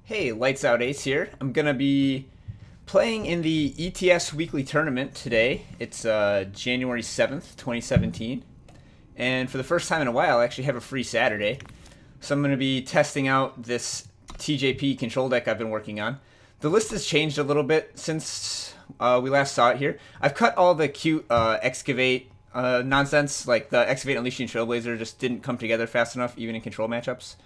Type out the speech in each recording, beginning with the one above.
Hey, Lights Out Ace here. I'm going to be playing in the ETS weekly tournament today. It's January 7th, 2017. And for the first time in a while, I actually have a free Saturday. So I'm going to be testing out this TJP control deck I've been working on. The list has changed a little bit since we last saw it here. I've cut all the cute Excavate nonsense, like the Excavate Unleashing Trailblazer just didn't come together fast enough, even in control matchups.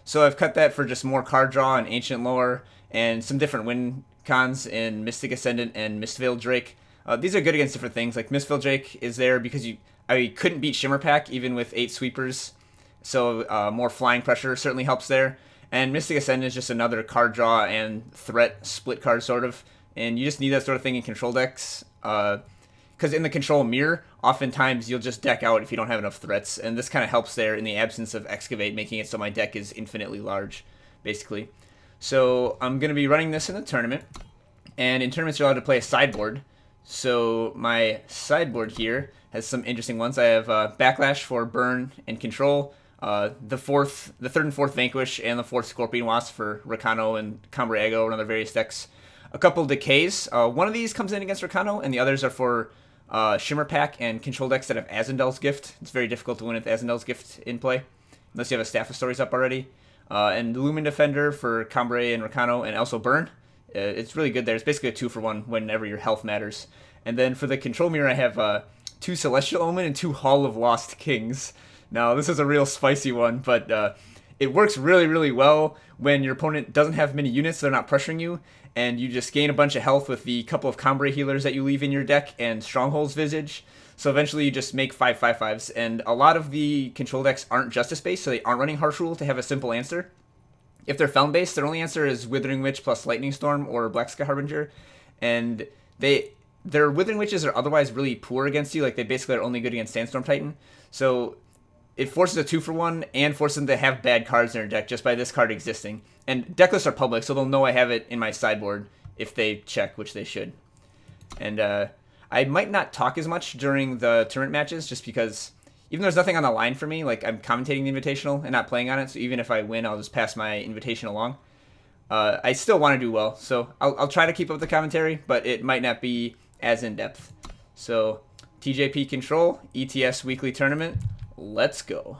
So I've cut that for just more card draw and ancient lore and some different win cons in Mystic Ascendant and Mistveil Drake. These are good against different things. Like Mistveil Drake is there because I couldn't beat Shimmer Pack even with 8 sweepers. So more flying pressure certainly helps there. And Mystic Ascendant is just another card draw and threat split card sort of. And you just need that sort of thing in control decks. Because in the control mirror, oftentimes you'll just deck out if you don't have enough threats, and this kind of helps there in the absence of Excavate, making it so my deck is infinitely large, basically. So I'm going to be running this in the tournament, and in tournaments you're allowed to play a sideboard. So my sideboard here has some interesting ones. I have Backlash for burn and control, the third and fourth Vanquish, and the fourth Scorpion Wasp for Rakano and Combrei and other various decks. A couple decays. One of these comes in against Rakano, and the others are for Shimmer Pack and control decks that have Ascendel's Gift. It's very difficult to win with Ascendel's Gift in play, unless you have a Staff of Stories up already. And Lumen Defender for Combrei and Rakano, and also Burn. It's really good there. It's basically a 2-for-1 whenever your health matters. And then for the control mirror, I have 2 Celestial Omen and 2 Hall of Lost Kings. Now, this is a real spicy one, but it works really, really well when your opponent doesn't have many units, so they're not pressuring you, and you just gain a bunch of health with the couple of Combrei healers that you leave in your deck and Stronghold's Visage. So eventually you just make 5/5/5s, and a lot of the control decks aren't Justice-based, so they aren't running Harsh Rule to have a simple answer. If they're Feln-based, their only answer is Withering Witch plus Lightning Storm or Black Sky Harbinger, and their Withering Witches are otherwise really poor against you, like they basically are only good against Sandstorm Titan. So it forces a 2-for-1 and forces them to have bad cards in their deck just by this card existing. And deck lists are public, so they'll know I have it in my sideboard if they check, which they should. And I might not talk as much during the tournament matches just because even though there's nothing on the line for me, like I'm commentating the Invitational and not playing on it, so even if I win, I'll just pass my invitation along. I still want to do well, so I'll try to keep up the commentary, but it might not be as in-depth. So TJP Control, ETS Weekly Tournament, let's go.